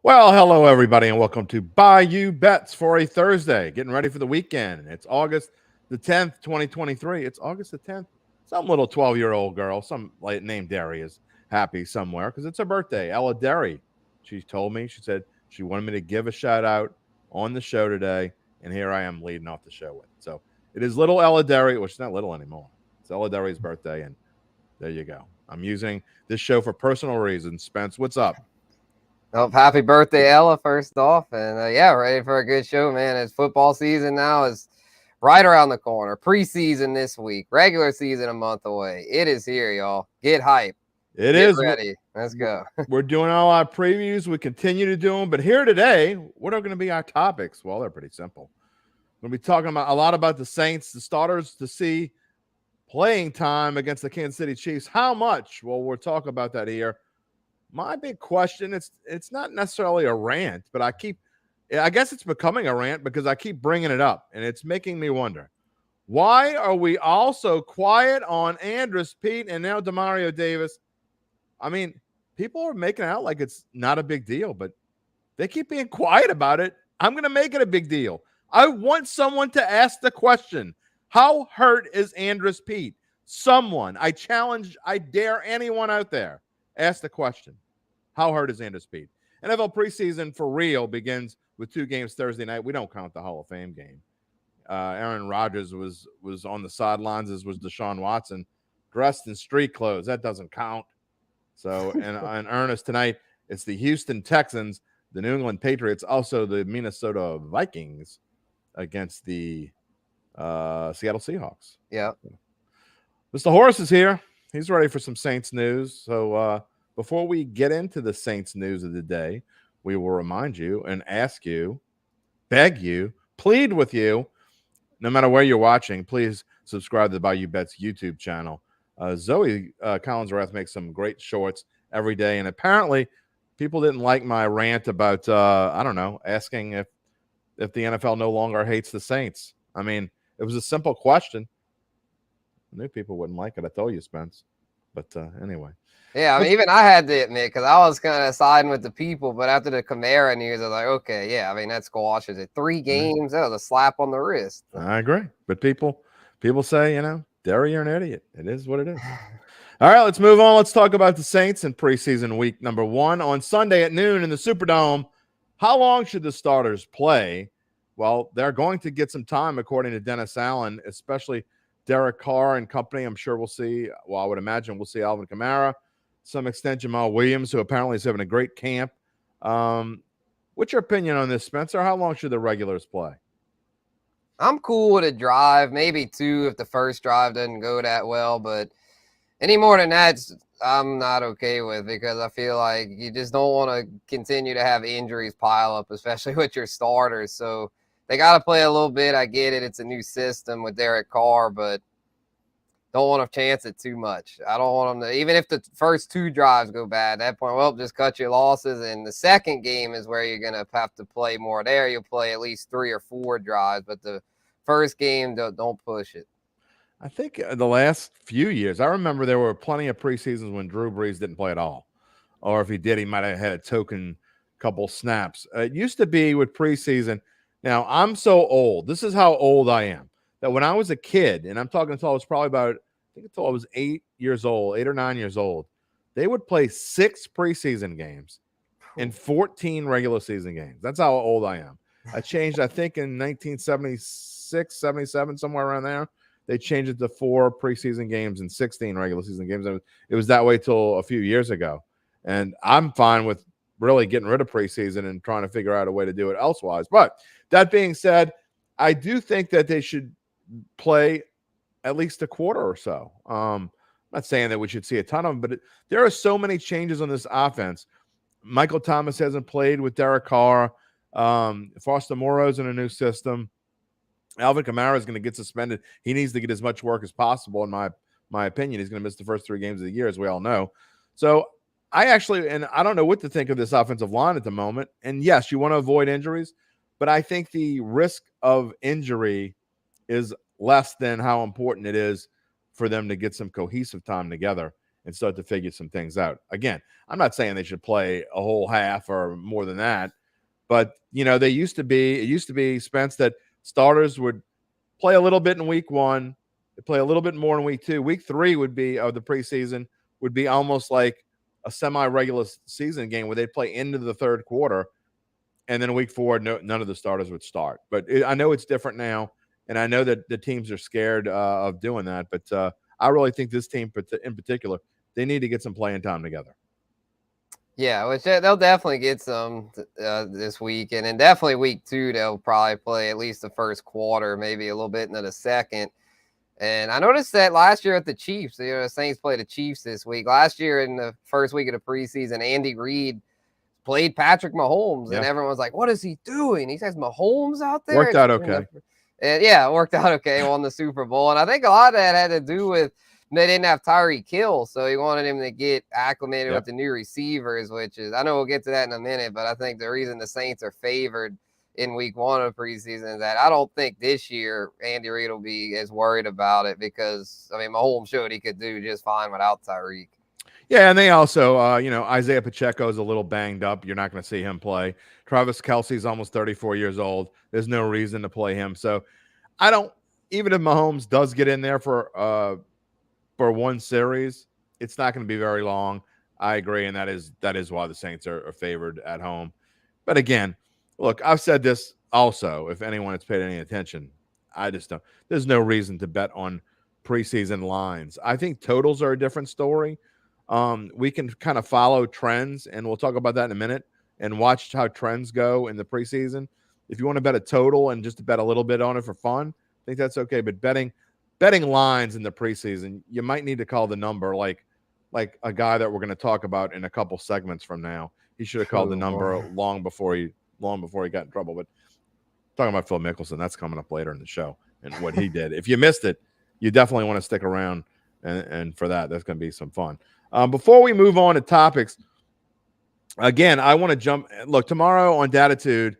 Well, hello, everybody, and welcome to Bayou Bets for a Thursday. Getting ready for the weekend. It's August the 10th, 2023. It's August the 10th. Some little 12-year-old girl, some named Derry, is happy somewhere because it's her birthday. Ella Derry. She told me, she said she wanted me to give a shout out on the show today, and here I am leading off the show with it. So it is little Ella Derry, which is not little anymore. It's Ella Derry's birthday, and there you go. I'm using this show for personal reasons. Spence, what's up? Oh, happy birthday, Ella, first off. And ready for a good show, man. It's football season now is right around the corner. Preseason this week. Regular season a month away. It is here, y'all. Get hype. Get ready. Let's go. We're doing all our previews. We continue to do them. But here today, what are going to be our topics? Well, they're pretty simple. We're going to be talking about a lot about the Saints, the starters to see playing time against the Kansas City Chiefs. How much? Well, we'll talk about that here. My big question, it's not necessarily a rant, but I guess it's becoming a rant because I keep bringing it up, and it's making me wonder, why are we all so quiet on Andrus, Peat, and now Demario Davis? I mean, people are making it out like it's not a big deal, but they keep being quiet about it. I'm going to make it a big deal. I want someone to ask the question, how hurt is Andrus, Peat? Someone, I challenge, I dare anyone out there, ask the question. How hurt is Andrus, Peat? NFL preseason for real begins with 2 games Thursday night. We don't count the Hall of Fame game. Aaron Rodgers was on the sidelines, as was Deshaun Watson, dressed in street clothes. That doesn't count. So, in earnest tonight, it's the Houston Texans, the New England Patriots, also the Minnesota Vikings against the Seattle Seahawks. Yeah. Mr. Horace is here. He's ready for some Saints news. So, before we get into the Saints news of the day, we will remind you and ask you, beg you, plead with you, no matter where you're watching, please subscribe to the Bayou Bets YouTube channel. Zoe Collinsworth makes some great shorts every day, and apparently people didn't like my rant about, asking if the NFL no longer hates the Saints. I mean, it was a simple question. I knew people wouldn't like it. I told you, Spence. But anyway. Yeah, I mean, even I had to admit, because I was kind of siding with the people, but after the Kamara news, I was like, okay, yeah, I mean, that squashes it. 3 games, that was a slap on the wrist. I agree. But people say, Derry, you're an idiot. It is what it is. All right, let's move on. Let's talk about the Saints in preseason week number 1 on Sunday at noon in the Superdome. How long should the starters play? Well, they're going to get some time, according to Dennis Allen, especially Derek Carr and company. I'm sure we'll see. Well, I would imagine we'll see Alvin Kamara, some extent Jamal Williams, who apparently is having a great camp. What's your opinion on this, Spencer? How long should the regulars play? I'm cool with a drive, maybe 2 if the first drive doesn't go that well, but any more than that, I'm not okay with, because I feel like you just don't want to continue to have injuries pile up, especially with your starters. So they got to play a little bit. I get it. It's a new system with Derek Carr, but don't want to chance it too much. I don't want them to, even if the first 2 drives go bad, at that point, well, just cut your losses. And the second game is where you're going to have to play more. There you'll play at least 3 or 4 drives, but the first game, don't push it. I think the last few years, I remember there were plenty of preseasons when Drew Brees didn't play at all. Or if he did, he might have had a token couple snaps. It used to be with preseason. Now, I'm so old. This is how old I am. That when I was a kid, and I'm talking until I was probably about, I think until I was 8 or 9 years old, they would play 6 preseason games and 14 regular season games. That's how old I am. I changed, I think, in 1976, 77, somewhere around there. They changed it to 4 preseason games and 16 regular season games. It was that way till a few years ago. And I'm fine with really getting rid of preseason and trying to figure out a way to do it elsewise. But that being said, I do think that they should play at least a quarter or so. I'm not saying that we should see a ton of them, but there are so many changes on this offense. Michael Thomas hasn't played with Derek Carr. Foster Moreau's in a new system. Alvin Kamara is going to get suspended. He needs to get as much work as possible, in my opinion. He's going to miss the first 3 games of the year, as we all know. So I don't know what to think of this offensive line at the moment. And yes, you want to avoid injuries, but I think the risk of injury is less than how important it is for them to get some cohesive time together. and start to figure some things out. Again, I'm not saying they should play a whole half or more than that, but it used to be, Spence, that starters would play a little bit in week 1, they play a little bit more in week 2. Week 3 would be of the preseason would be almost like a semi-regular season game where they'd play into the third quarter, and then week 4, none of the starters would start. But I know it's different now, and I know that the teams are scared of doing that. But I really think this team in particular, they need to get some playing time together. Yeah, which they'll definitely get some this week, and then definitely week 2 they'll probably play at least the first quarter, maybe a little bit into the second. And I noticed that last year at the Chiefs, the Saints played the Chiefs this week. Last year in the first week of the preseason, Andy Reid played Patrick Mahomes, and everyone was like, "What is he doing?" He says Mahomes out there. Worked out okay. And yeah, it worked out okay. Won the Super Bowl, and I think a lot of that had to do with they didn't have Tyreek Hill, so he wanted him to get acclimated with the new receivers, which is, I know we'll get to that in a minute, but I think the reason the Saints are favored in week 1 of the preseason is that I don't think this year Andy Reid will be as worried about it because, Mahomes showed he could do just fine without Tyreek. Yeah, and they also, Isaiah Pacheco is a little banged up. You're not going to see him play. Travis Kelce's almost 34 years old. There's no reason to play him. So even if Mahomes does get in there for one series, it's not going to be very long. I agree, and that is why the Saints are favored at home. But again, look, I've said this also, if anyone has paid any attention, I just don't. There's no reason to bet on preseason lines. I think totals are a different story. We can kind of follow trends, and we'll talk about that in a minute, and watch how trends go in the preseason. If you want to bet a total and just to bet a little bit on it for fun, I think that's okay. But betting lines in the preseason, you might need to call the number like a guy that we're going to talk about in a couple segments from now. He should have called the number long before he got in trouble. But talking about Phil Mickelson, that's coming up later in the show and what he did. If you missed it, you definitely want to stick around and for that's going to be some fun. Before we move on to topics, again, I want to jump. Look, tomorrow on Datitude,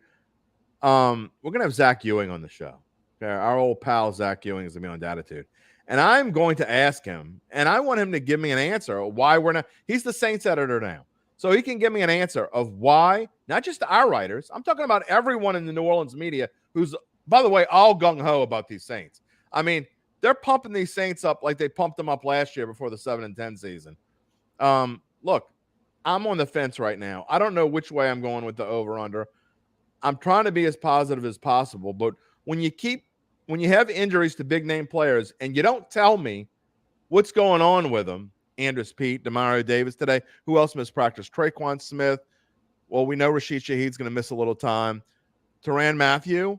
we're going to have Zach Ewing on the show. Okay, our old pal Zach Ewing is going to be on Datitude. And I'm going to ask him, and I want him to give me an answer why we're not. He's the Saints editor now. So he can give me an answer of why, not just our writers. I'm talking about everyone in the New Orleans media who's, by the way, all gung-ho about these Saints. They're pumping these Saints up like they pumped them up last year before the 7-10 season. Look, I'm on the fence right now. I don't know which way I'm going with the over-under. I'm trying to be as positive as possible, but when you have injuries to big-name players and you don't tell me what's going on with them, Andrus, Peat, Demario Davis today. Who else missed practice? Traquan Smith. Well, we know Rashid Shaheed's going to miss a little time. Tyrann Mathieu.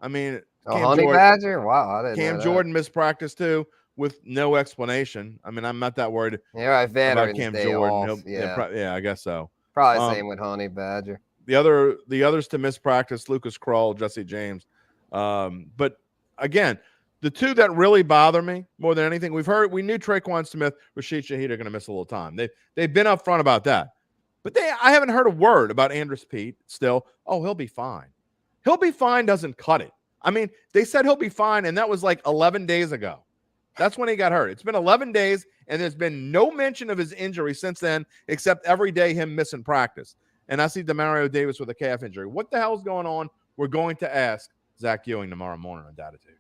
Honey Badger? Wow, I didn't know that. Jordan missed practice too with no explanation. I'm not that worried about Cam Jordan. Off. Yeah, I guess so. Probably same with Honey Badger. The others to miss practice, Lucas Krull, Jesse James. But again, the two that really bother me more than anything, we knew Traquan Smith, Rashid Shaheed are going to miss a little time. They've been upfront about that. But I haven't heard a word about Andrus Peat still. Oh, he'll be fine. He'll be fine doesn't cut it. They said he'll be fine, and that was like 11 days ago. That's when he got hurt. It's been 11 days, and there's been no mention of his injury since then, except every day him missing practice. And I see Demario Davis with a calf injury. What the hell's going on? We're going to ask Zach Ewing tomorrow morning on Datitude.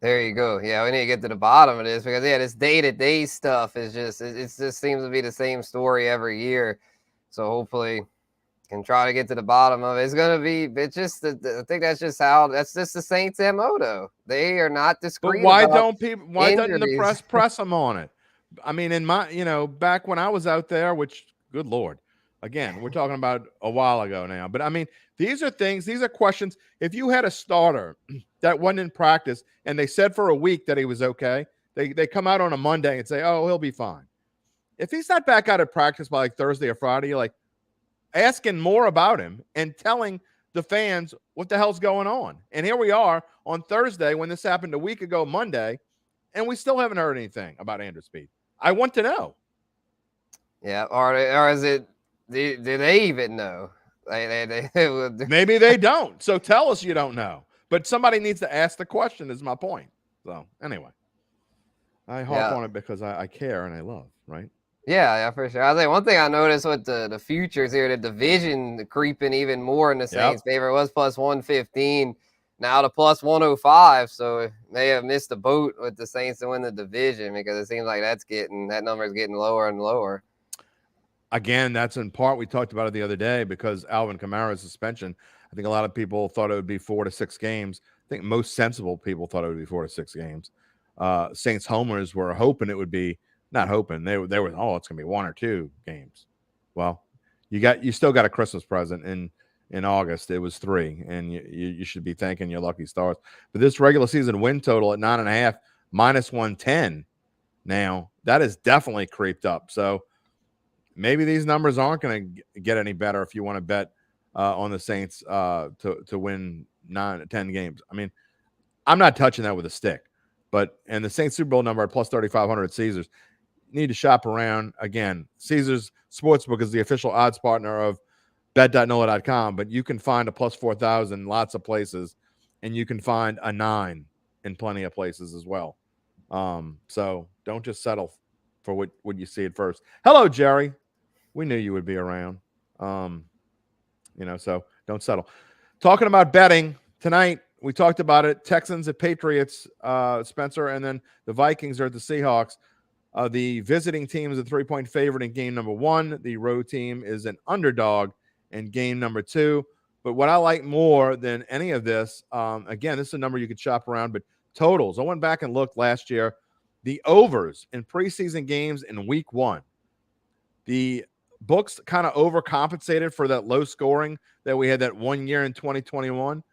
There you go. Yeah, we need to get to the bottom of this because this day-to-day stuff is just seems to be the same story every year. So hopefully can try to get to the bottom of it. It's gonna be. It's just. I think that's just the Saints' MO though. They are not discreet. But why doesn't the press them on it? In my back when I was out there, which good Lord. Again, we're talking about a while ago now. But these are questions. If you had a starter that wasn't in practice and they said for a week that he was okay, they come out on a Monday and say, oh, he'll be fine. If he's not back out at practice by like Thursday or Friday, you're like asking more about him and telling the fans what the hell's going on. And here we are on Thursday when this happened a week ago Monday, and we still haven't heard anything about Andrus Peat. I want to know. Yeah, or is it? Do they even know? Maybe they don't. So tell us you don't know. But somebody needs to ask the question is my point. So anyway, I harp on it because I care and I love. right? Yeah, for sure. I think one thing I noticed with the futures here, the division creeping even more in the Saints' favor. It was plus 115, now to plus 105. So they have missed the boat with the Saints to win the division because it seems like that number is getting lower and lower. Again, that's in part, we talked about it the other day, because Alvin Kamara's suspension. I think a lot of people thought it would be 4 to 6 games. I think most sensible people thought it would be 4 to 6 games. Saints homers were hoping it would be, not hoping, they were, oh, it's going to be 1 or 2 games. Well, you still got a Christmas present in August. It was 3, and you should be thanking your lucky stars. But this regular season win total at 9.5 minus 110 now, that is definitely creeped up. So maybe these numbers aren't going to get any better if you want to bet on the Saints to win 9 10 games. I mean, I'm not touching that with a stick. And the Saints Super Bowl number at plus 3,500 at Caesars. You need to shop around. Again, Caesars Sportsbook is the official odds partner of bet.nola.com, but you can find a plus 4,000 lots of places, and you can find a 9 in plenty of places as well. So don't just settle for what you see at first. Hello, Jerry. We knew you would be around. So don't settle. Talking about betting tonight, we talked about it. Texans at Patriots, Spencer, and then the Vikings are at the Seahawks. The visiting team is a 3-point favorite in game number 1. The road team is an underdog in game number 2. But what I like more than any of this, again, this is a number you could shop around, but totals. I went back and looked last year. The overs in preseason games in week 1. The books kind of overcompensated for that low scoring that we had that 1 year in 2021,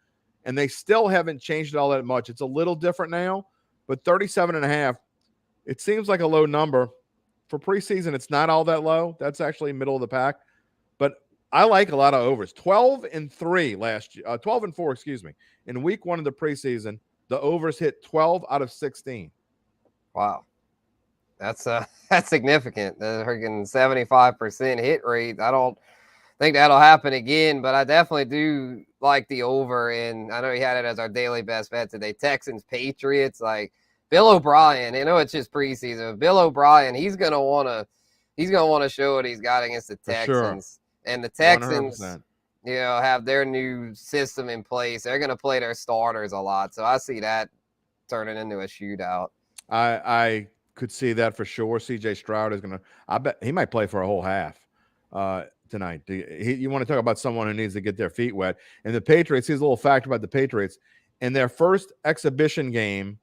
and they still haven't changed it all that much. It's a little different now, but 37.5, it seems like a low number. For preseason, it's not all that low. That's actually middle of the pack, but I like a lot of overs. 12-3 last year, 12-4, excuse me. In week 1 of the preseason, the overs hit 12 out of 16. Wow. That's significant. The freaking 75% hit rate. I don't think that'll happen again, but I definitely do like the over. And I know he had it as our daily best bet today. Texans, Patriots, like Bill O'Brien. I know it's just preseason. Bill O'Brien, he's gonna wanna show what he's got against the Texans. Sure. And the Texans, 100%. Have their new system in place. They're gonna play their starters a lot. So I see that turning into a shootout. I could see that for sure. CJ Stroud is going to, I bet he might play for a whole half tonight. You want to talk about someone who needs to get their feet wet. And the Patriots, here's a little fact about the Patriots. In their first exhibition game,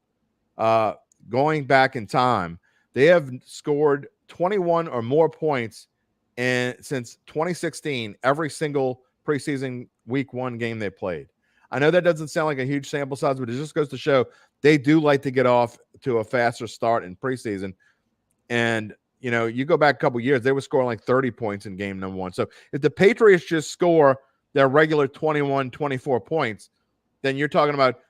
going back in time, they have scored 21 or more points since 2016, every single preseason week 1 game they played. I know that doesn't sound like a huge sample size, but it just goes to show they do like to get off to a faster start in preseason. And, you go back a couple years, they were scoring like 30 points in game number 1. So if the Patriots just score their regular 21, 24 points, then you're talking about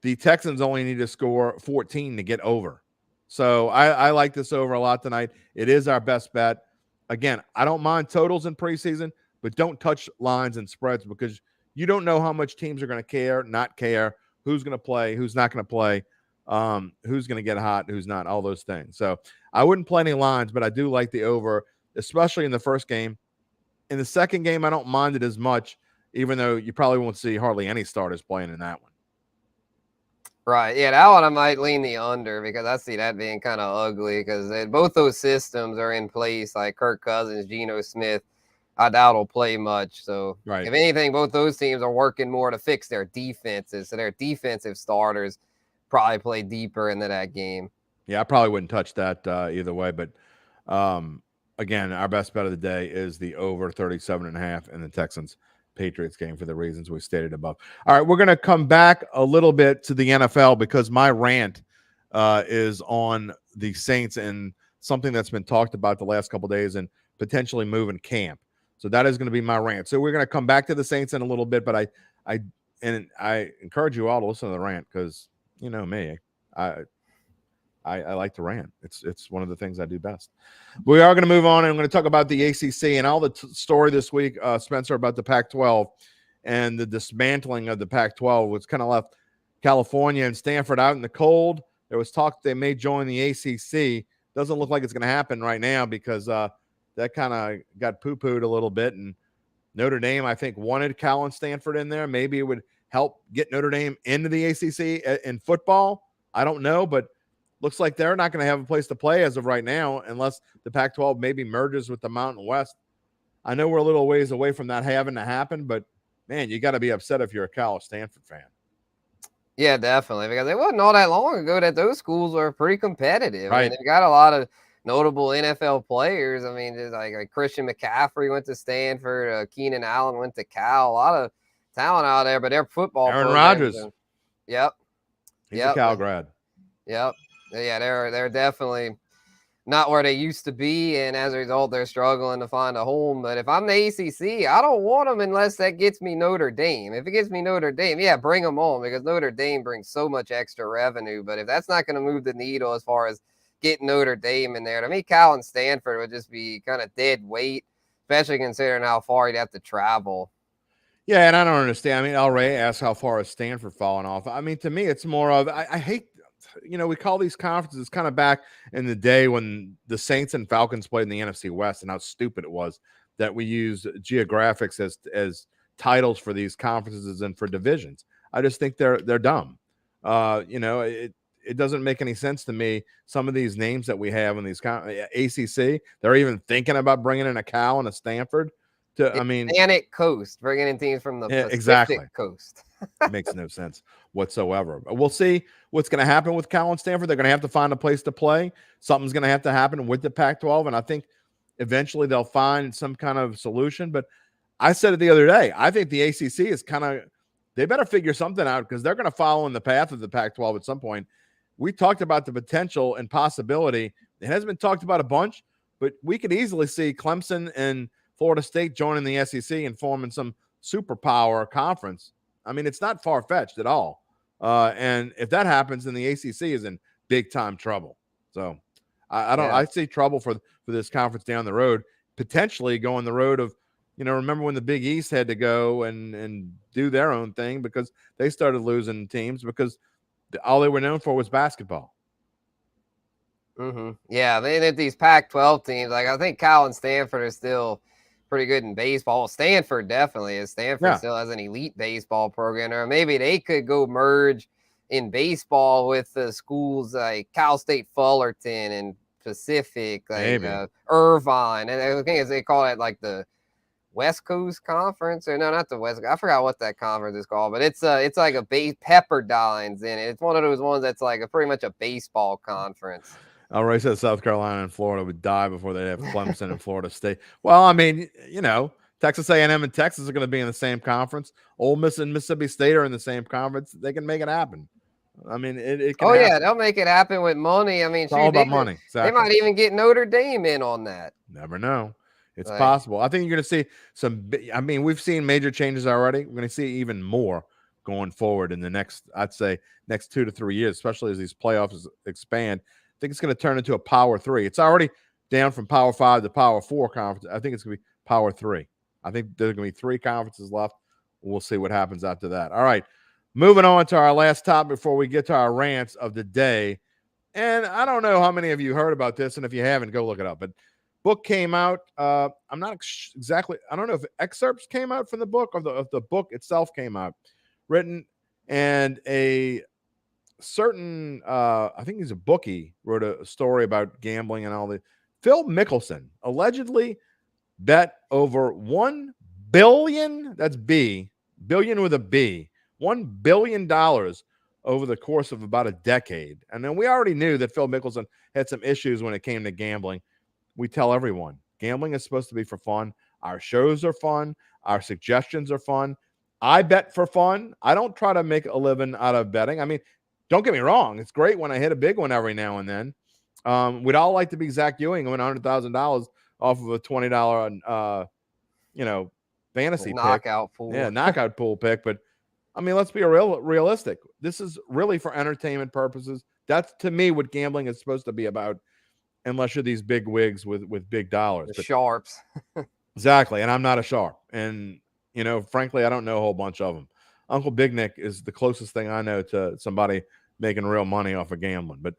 the Texans only need to score 14 to get over. So I like this over a lot tonight. It is our best bet. Again, I don't mind totals in preseason, but don't touch lines and spreads because you don't know how much teams are going to care, not care, who's going to play, who's not going to play, who's going to get hot, who's not, all those things. So I wouldn't play any lines, but I do like the over, especially in the first game. In the second game, I don't mind it as much, even though you probably won't see hardly any starters playing in that one. Right. Yeah, that one I might lean the under because I see that being kind of ugly because both those systems are in place, like Kirk Cousins, Geno Smith. I doubt he'll play much. So, If anything, both those teams are working more to fix their defenses. So their defensive starters probably play deeper into that game. Yeah, I probably wouldn't touch that either way. But, again, our best bet of the day is the over 37.5 in the Texans-Patriots game for the reasons we stated above. All right, we're going to come back a little bit to the NFL because my rant is on the Saints and something that's been talked about the last couple of days and potentially moving camp. So that is going to be my rant. So we're going to come back to the Saints in a little bit, but I encourage you all to listen to the rant because you know me, I like to rant. It's one of the things I do best. We are going to move on, and I'm going to talk about the ACC and all the story this week, Spencer, about the Pac-12 and the dismantling of the Pac-12, which kind of left California and Stanford out in the cold. There was talk they may join the ACC, doesn't look like it's going to happen right now because that kind of got poo-pooed a little bit. And Notre Dame, I think, wanted Cal and Stanford in there. Maybe it would help get Notre Dame into the ACC in football. I don't know, but looks like they're not going to have a place to play as of right now unless the Pac-12 maybe merges with the Mountain West. I know we're a little ways away from that having to happen, but, man, you got to be upset if you're a Cal or Stanford fan. Yeah, definitely, because it wasn't all that long ago that those schools were pretty competitive. Right. I mean, they've got a lot of notable NFL players. I mean, just like Christian McCaffrey went to Stanford, Keenan Allen went to Cal. A lot of talent out there, but their football Aaron programs. Rodgers. Yep. He's a Cal grad. Yep. Yeah, they're definitely not where they used to be, and as a result, they're struggling to find a home. But if I'm the ACC, I don't want them unless that gets me Notre Dame. If it gets me Notre Dame, yeah, bring them on because Notre Dame brings so much extra revenue. But if that's not going to move the needle as far as getting Notre Dame in there, to me, Cal and Stanford would just be kind of dead weight, especially considering how far you'd have to travel. Yeah, and I don't understand. I mean, already asked how far is Stanford falling off. I mean, to me, it's more of I hate. We call these conferences kind of back in the day when the Saints and Falcons played in the NFC West and how stupid it was that we use geographics as titles for these conferences and for divisions. I just think they're dumb. It doesn't make any sense to me. Some of these names that we have in these ACC, they're even thinking about bringing in a Cal and a Stanford. Atlantic Coast, bringing in teams from the Pacific Coast. Makes no sense whatsoever. But we'll see what's going to happen with Cal and Stanford. They're going to have to find a place to play. Something's going to have to happen with the Pac-12, and I think eventually they'll find some kind of solution. But I said it the other day. I think the ACC is they better figure something out because they're going to follow in the path of the Pac-12 at some point. We talked about the potential and possibility. It hasn't been talked about a bunch, but we could easily see Clemson and Florida State joining the SEC and forming some superpower conference. I mean, it's not far-fetched at all. And if that happens, then the ACC is in big-time trouble. So I see trouble for this conference down the road, potentially going the road of, remember when the Big East had to go and do their own thing because they started losing teams because all they were known for was basketball. Mm-hmm. Yeah, these Pac-12 teams, like I think Cal and Stanford are still pretty good in baseball. Stanford definitely is. Stanford still has an elite baseball program, or maybe they could go merge in baseball with the schools like Cal State Fullerton and Pacific, like Irvine. And the thing is, they call it like the West Coast Conference, or no, not the West. I forgot what that conference is called, but it's like a Pepperdines in it. It's one of those ones that's like pretty much a baseball conference. Already said South Carolina and Florida would die before they'd have Clemson and Florida State. Well, I mean, Texas A&M and Texas are going to be in the same conference. Ole Miss and Mississippi State are in the same conference. They can make it happen. I mean, it can happen. Yeah, they'll make it happen with money. I mean, it's all about money. Exactly. They might even get Notre Dame in on that. Never know. It's possible. I think you're going to see we've seen major changes already. We're going to see even more going forward in the next 2 to 3 years, especially as these playoffs expand. I think it's going to turn into a Power 3. It's already down from Power 5 to Power 4 conference. I think it's going to be Power 3. I think there's going to be 3 conferences left. We'll see what happens after that. All right, moving on to our last topic before we get to our rants of the day. And I don't know how many of you heard about this, and if you haven't, go look it up. But book came out. I'm not exactly. I don't know if excerpts came out from the book or the book itself came out, written, and a certain I think he's a bookie, wrote a story about gambling and all that. Phil Mickelson allegedly bet over $1 billion, that's billion with a B, $1 billion over the course of about a decade. And then we already knew that Phil Mickelson had some issues when it came to gambling. We tell everyone gambling is supposed to be for fun. Our shows are fun. Our suggestions are fun. I bet for fun. I don't try to make a living out of betting. I mean, don't get me wrong. It's great when I hit a big one every now and then. We'd all like to be Zach Ewing and win $100,000 off of a $20, fantasy knockout pick. Pool. Yeah, knockout pool pick. But I mean, let's be realistic. This is really for entertainment purposes. That's to me what gambling is supposed to be about, unless you're these big wigs with big dollars. The sharps. Exactly. And I'm not a sharp. And, frankly, I don't know a whole bunch of them. Uncle Big Nick is the closest thing I know to somebody making real money off of gambling. But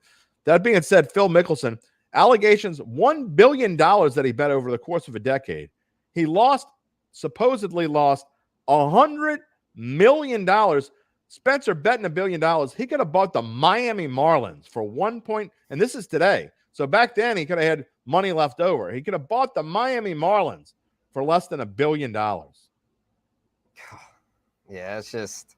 that being said, Phil Mickelson Allegations, $1 billion that he bet over the course of a decade. He supposedly lost $100 million. Spencer betting $1 billion. He could have bought the Miami Marlins for 1 point, and this is today. So back then he could have had money left over. He could have bought the Miami Marlins for less than $1 billion. Yeah, it's just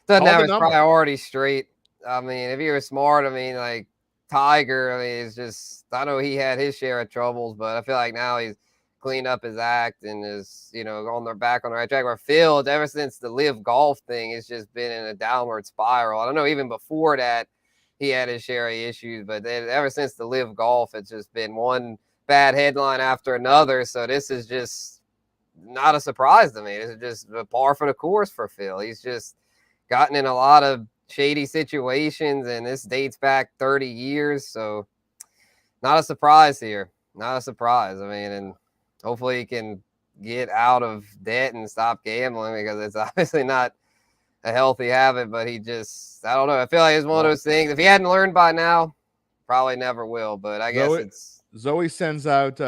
doesn't Call have the his number. priorities straight. I mean, if he was smart, I mean, like Tiger, I mean, it's just I know he had his share of troubles, but I feel like now he's cleaned up his act and is, on their back on the right track. Where Phil, ever since the live golf thing, it's just been in a downward spiral. I don't know, even before that, he had his share of issues, but then ever since the live golf, it's just been one bad headline after another. So this is just not a surprise to me. This is just a par for the course for Phil. He's just gotten in a lot of shady situations, and this dates back 30 years. So not a surprise here. Not a surprise. I mean, and hopefully he can get out of debt and stop gambling, because it's obviously not a healthy habit, but he just, I don't know. I feel like it's one of those things. If he hadn't learned by now, probably never will, but I guess it's. Zoe sends out,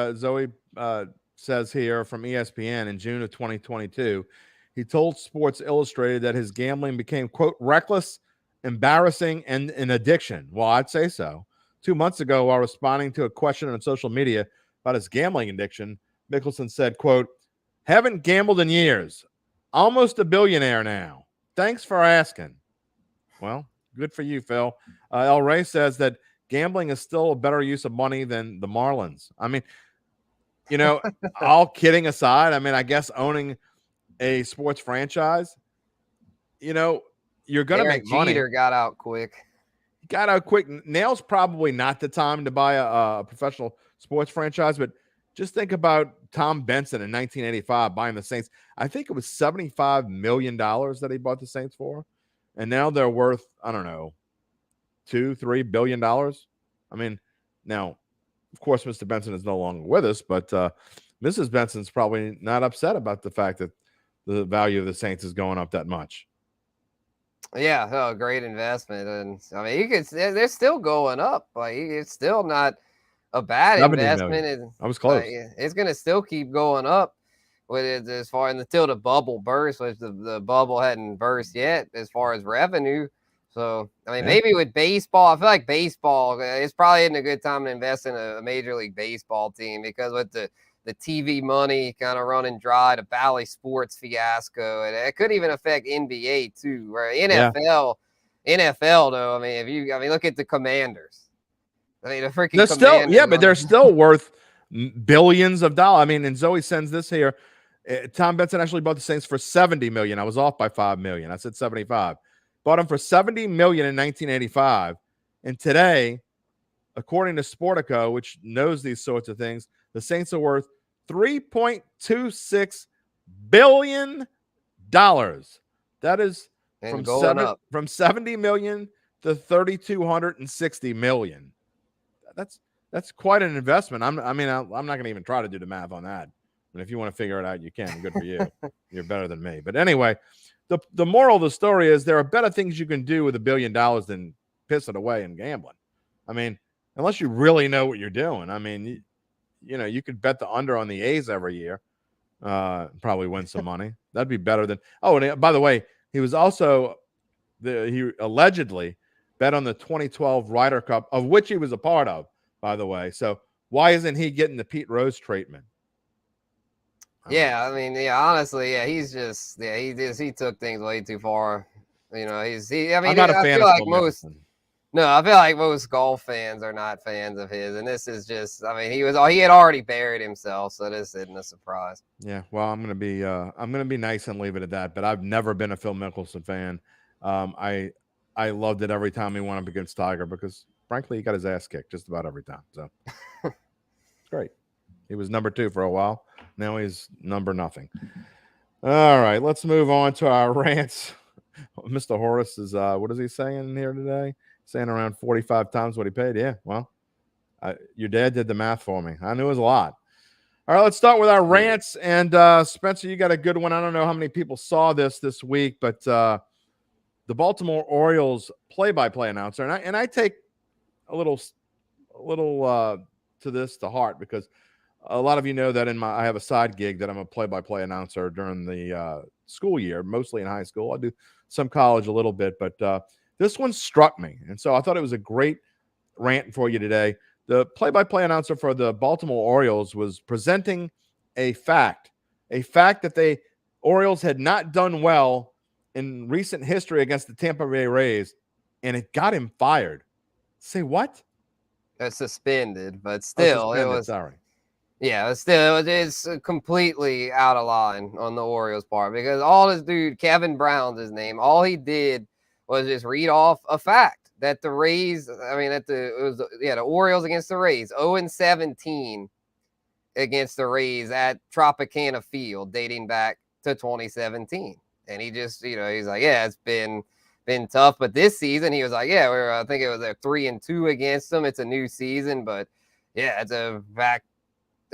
says here from ESPN in June of 2022, he told Sports Illustrated that his gambling became, quote, reckless, embarrassing, and an addiction. Well, I'd say so. 2 months ago, while responding to a question on social media about his gambling addiction, Mickelson said, quote, haven't gambled in years. Almost a billionaire now. Thanks for asking. Well, good for you, Phil. El Rey says that gambling is still a better use of money than the Marlins. I mean, all kidding aside, I mean, I guess owning a sports franchise, you're going to make money. Jeter got out quick. Now's probably not the time to buy a professional sports franchise, but just think about Tom Benson in 1985 buying the Saints. I think it was $75 million that he bought the Saints for. And now they're worth, I don't know, $2-3 billion. I mean, now, of course, Mr. Benson is no longer with us, but Mrs. Benson's probably not upset about the fact that the value of the Saints is going up that much. Yeah, great investment. And I mean, they're still going up. Like, it's still not a bad investment. I was close. It's going to still keep going up with it as far until the bubble bursts, which the bubble hadn't burst yet as far as revenue. So, I mean, maybe with baseball, I feel like baseball, it's probably isn't a good time to invest in a Major League Baseball team, because with the TV money kind of running dry, the Bally Sports fiasco, and it could even affect NBA too. Where NFL though, I mean, look at the Commanders. I mean, the freaking they're still, but they're still worth billions of dollars. I mean, and Zoe sends this here. Tom Benson actually bought the Saints for $70 million. I was off by $5 million. I said 75. Bought them for $70 million in 1985, and today, according to Sportico, which knows these sorts of things, the Saints are worth $3.26 billion. That is from $70 million to $3,260 million. That's quite an investment. I'm not going to even try to do the math on that. And if you want to figure it out, you can. Good for you. You're better than me. But anyway, the moral of the story is there are better things you can do with $1 billion than piss it away in gambling. I mean, unless you really know what you're doing. I mean, you could bet the under on the A's every year, probably win some money. That'd be better than. Oh, and by the way, he was also he allegedly bet on the 2012 Ryder Cup, of which he was a part of, by the way. So why isn't he getting the Pete Rose treatment? Yeah, I mean, honestly, he's just, he took things way too far. I'm not a fan of Phil Mickelson. No, I feel like most golf fans are not fans of his, and this is just, I mean, he had already buried himself, so this isn't a surprise. Yeah, well, I'm gonna be nice and leave it at that. But I've never been a Phil Mickelson fan. I loved it every time he went up against Tiger, because frankly, he got his ass kicked just about every time. So it's great. He was number 2 for a while. Now he's number nothing. All right, let's move on to our rants. Mr. Horace is what is he saying here today? Saying around 45 times what he paid. Yeah, well, your dad did the math for me. I knew it was a lot. All right, let's start with our rants. And Spencer, you got a good one. I don't know how many people saw this week, but the Baltimore Orioles play-by-play announcer, and I take a little to heart, because a lot of you know that I have a side gig that I'm a play-by-play announcer during the school year, mostly in high school. I do some college a little bit, but this one struck me, and so I thought it was a great rant for you today. The play-by-play announcer for the Baltimore Orioles was presenting a fact that the Orioles had not done well in recent history against the Tampa Bay Rays, and it got him fired. Say what? Suspended, but Oh, still, it suspended. was. Sorry. Yeah, still, it's completely out of line on the Orioles' part, because all this dude, Kevin Brown's his name, all he did was just read off a fact that the Rays, the Orioles against the Rays, 0-17 against the Rays at Tropicana Field dating back to 2017. And he just, he's like, yeah, it's been tough, but this season he was like, yeah, I think it was a 3-2 against them. It's a new season, but yeah, it's a fact.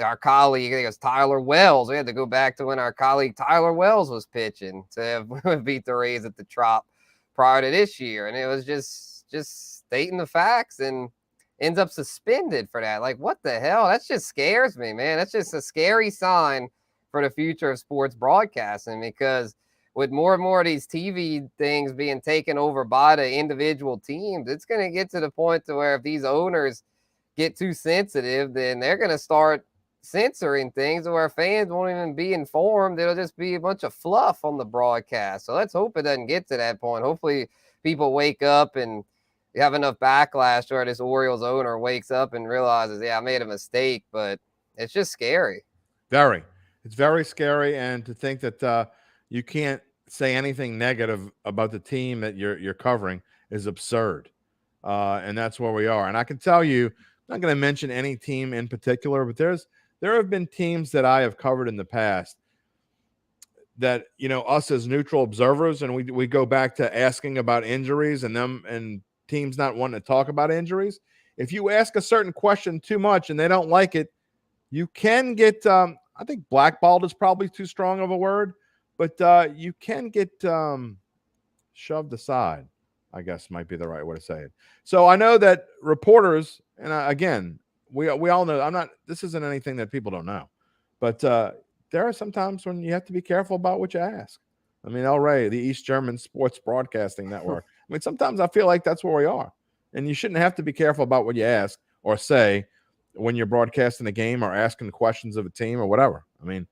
Our colleague, I think it was Tyler Wells. We had to go back to when our colleague Tyler Wells was pitching to have beat the Rays at the Trop prior to this year. And it was just stating the facts, and ends up suspended for that. Like, what the hell? That just scares me, man. That's just a scary sign for the future of sports broadcasting, because with more and more of these TV things being taken over by the individual teams, it's going to get to the point to where if these owners get too sensitive, then they're going to start censoring things where fans won't even be informed. It'll just be a bunch of fluff on the broadcast. So let's hope it doesn't get to that point. Hopefully people wake up and have enough backlash where this Orioles owner wakes up and realizes, yeah, I made a mistake. But it's just scary. It's very scary. And to think that you can't say anything negative about the team that you're covering is absurd. And that's where we are. And I can tell you, I'm not going to mention any team in particular, but there have been teams that I have covered in the past that, us as neutral observers, and we go back to asking about injuries and teams not wanting to talk about injuries. If you ask a certain question too much and they don't like it, you can get, I think blackballed is probably too strong of a word, but you can get shoved aside, I guess might be the right way to say it. So I know that reporters, and again, we all know, this isn't anything that people don't know, but there are some times when you have to be careful about what you ask. I mean, El Rey, the East German Sports Broadcasting Network. I mean, sometimes I feel like that's where we are, and you shouldn't have to be careful about what you ask or say when you're broadcasting a game or asking questions of a team or whatever. I mean,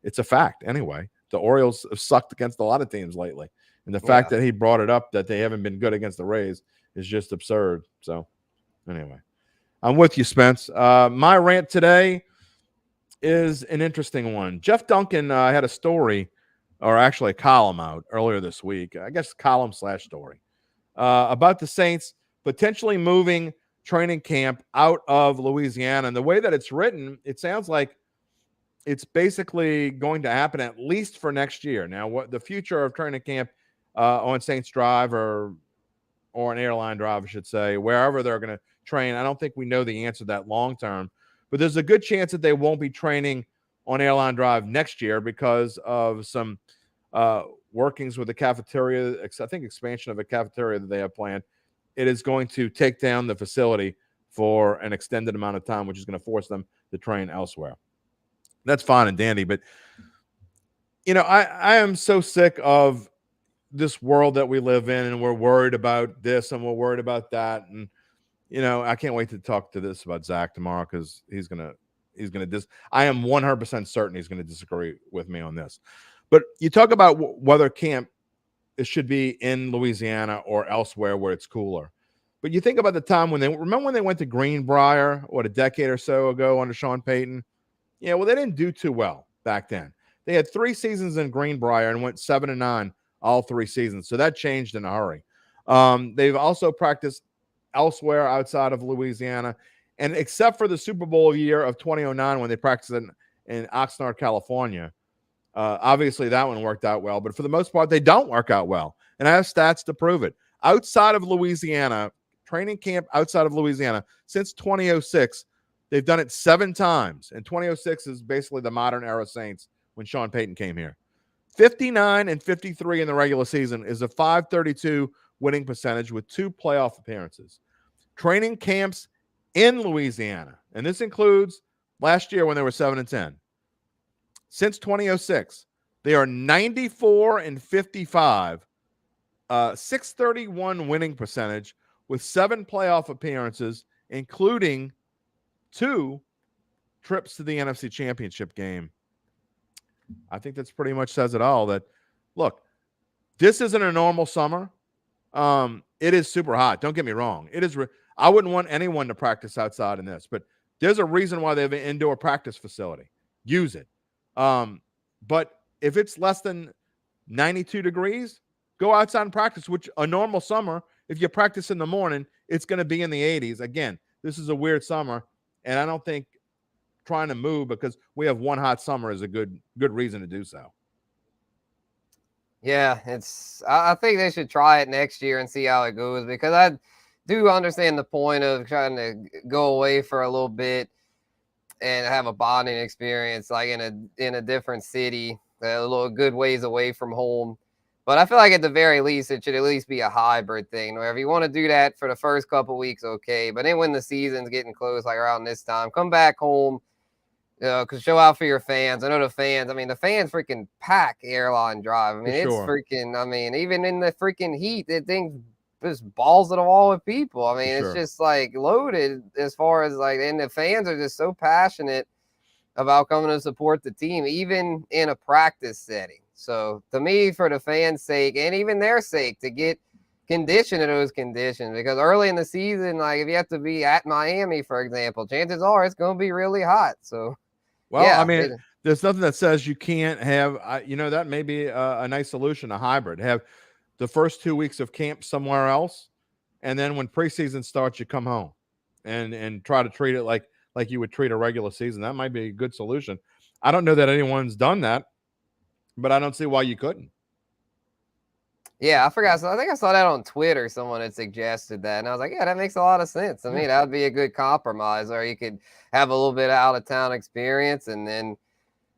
it's a fact anyway. The Orioles have sucked against a lot of teams lately. And the fact that he brought it up that they haven't been good against the Rays is just absurd. So, anyway, I'm with you, Spence. My rant today is an interesting one. Jeff Duncan had a story, or actually a column out earlier this week. I guess column/story about the Saints potentially moving training camp out of Louisiana. And the way that it's written, it sounds like it's basically going to happen at least for next year. Now, what the future of training camp on Saints Drive or an airline drive, I should say, wherever they're going to train, I don't think we know the answer to that long term. But there's a good chance that they won't be training on airline drive next year because of some workings with the cafeteria. I think expansion of a cafeteria that they have planned. It is going to take down the facility for an extended amount of time, which is going to force them to train elsewhere. That's fine and dandy, but I am so sick of this world that we live in, and we're worried about this and we're worried about that. And, I can't wait to talk to this about Zach tomorrow, because he's going to I am 100% certain he's going to disagree with me on this. But you talk about whether camp it should be in Louisiana or elsewhere where it's cooler. But you think about the time when they went to Greenbrier, a decade or so ago under Sean Payton? Yeah, well, they didn't do too well back then. They had 3 seasons in Greenbrier and went 7-9 all 3 seasons. So that changed in a hurry. They've also practiced elsewhere outside of Louisiana. And except for the Super Bowl year of 2009 when they practiced in Oxnard, California, obviously that one worked out well. But for the most part, they don't work out well. And I have stats to prove it. Outside of Louisiana, training camp outside of Louisiana, since 2006, they've done it 7 times. And 2006 is basically the modern era Saints when Sean Payton came here. 59-53 in the regular season is a .532 winning percentage with 2 playoff appearances. training camps in Louisiana, and this includes last year when they were 7-10. Since 2006, they are 94-55, 631 winning percentage with 7 playoff appearances, including 2 trips to the NFC Championship game. I think that's pretty much says it all. That, look, this isn't a normal summer. It is super hot. Don't get me wrong. It is. I wouldn't want anyone to practice outside in this, but there's a reason why they have an indoor practice facility. Use it. But if it's less than 92 degrees, go outside and practice, which a normal summer, if you practice in the morning, it's going to be in the 80s. Again, this is a weird summer, and I don't think trying to move because we have one hot summer is a good reason to do so. Yeah, I think they should try it next year and see how it goes, because I do understand the point of trying to go away for a little bit and have a bonding experience, like in a different city, a little good ways away from home. But I feel like at the very least, it should at least be a hybrid thing, where if you want to do that for the first couple of weeks, okay. But then when the season's getting close, like around this time, come back home, because show out for your fans. I know the fans freaking pack Airline Drive. I mean, it's freaking, even in the freaking heat, that thing's just balls to the wall with people. I mean, it's just like loaded as far as like, and the fans are just so passionate about coming to support the team, even in a practice setting. So to me, for the fans' sake and even their sake, to get conditioned to those conditions, because early in the season, like if you have to be at Miami, for example, chances are it's going to be really hot. So, well, yeah, I mean, there's nothing that says you can't have, that may be a nice solution, a hybrid. Have the first 2 weeks of camp somewhere else, and then when preseason starts, you come home and try to treat it like you would treat a regular season. That might be a good solution. I don't know that anyone's done that, but I don't see why you couldn't. Yeah, I forgot. So I think I saw that on Twitter. Someone had suggested that, and I was like, yeah, that makes a lot of sense. I mean, that would be a good compromise, or you could have a little bit of out-of-town experience and then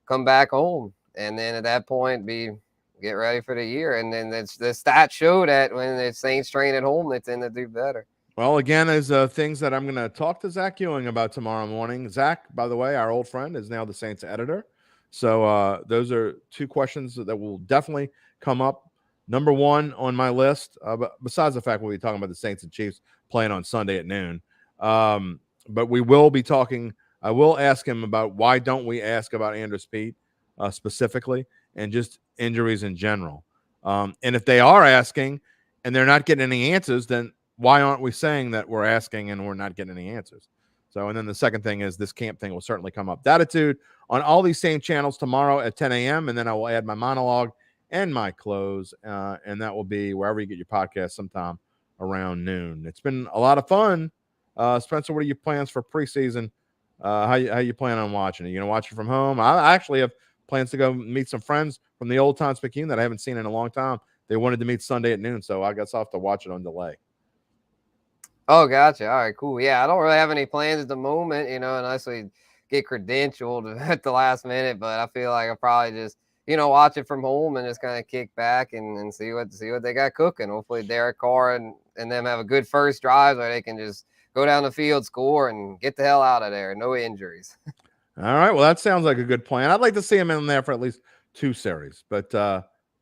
come back home. And then at that point, get ready for the year. And then the stats show that when the Saints train at home, they tend to do better. Well, again, there's things that I'm going to talk to Zach Ewing about tomorrow morning. Zach, by the way, our old friend, is now the Saints editor. So those are 2 questions that will definitely come up. Number 1 on my list, besides the fact we'll be talking about the Saints and Chiefs playing on Sunday at noon. But we will be talking. I will ask him about why don't we ask about Andrus Peat specifically, and just injuries in general. And if they are asking and they're not getting any answers, then why aren't we saying that we're asking and we're not getting any answers? So, and then the second thing is this camp thing will certainly come up. Datitude on all these same channels tomorrow at 10 a.m. And then I will add my monologue and my close, and that will be wherever you get your podcast sometime around noon. It's been a lot of fun. Spencer, what are your plans for preseason? How you plan on watching it? You going to watch it from home? I actually have plans to go meet some friends from the old time Picayune that I haven't seen in a long time. They wanted to meet Sunday at noon, so I guess I'll have to watch it on delay. Oh, gotcha. All right, cool. Yeah, I don't really have any plans at the moment, unless we get credentialed at the last minute. But I feel like I'll probably just, watch it from home and just kind of kick back and see what they got cooking. Hopefully Derek Carr and them have a good first drive where they can just go down the field, score, and get the hell out of there. No injuries. All right. Well, that sounds like a good plan. I'd like to see him in there for at least 2 series. But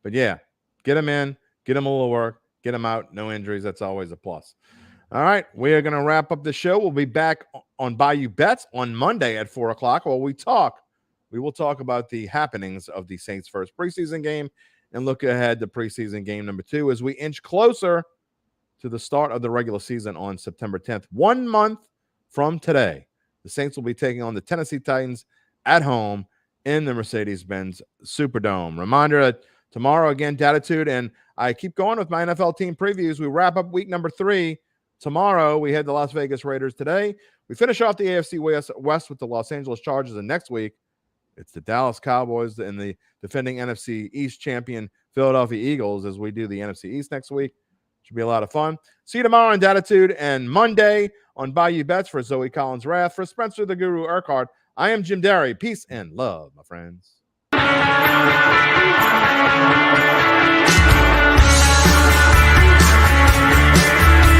yeah, get him in, get him a little work, get him out. No injuries. That's always a plus. All right. We are going to wrap up the show. We'll be back on Bayou Bets on Monday at 4 o'clock while we will talk about the happenings of the Saints' first preseason game and look ahead to preseason game number 2 as we inch closer to the start of the regular season on September 10th. 1 month from today, the Saints will be taking on the Tennessee Titans at home in the Mercedes-Benz Superdome. Reminder that tomorrow, again, Datitude, and I keep going with my NFL team previews. We wrap up week number 3 tomorrow. We head the Las Vegas Raiders today. We finish off the AFC West with the Los Angeles Chargers, and next week it's the Dallas Cowboys and the defending NFC East champion Philadelphia Eagles as we do the NFC East next week. Should be a lot of fun. See you tomorrow on Datitude and Monday on Bayou Bets. For Zoe Collins Wrath, for Spencer the Guru Urquhart, I am Jim Derry. Peace and love, my friends.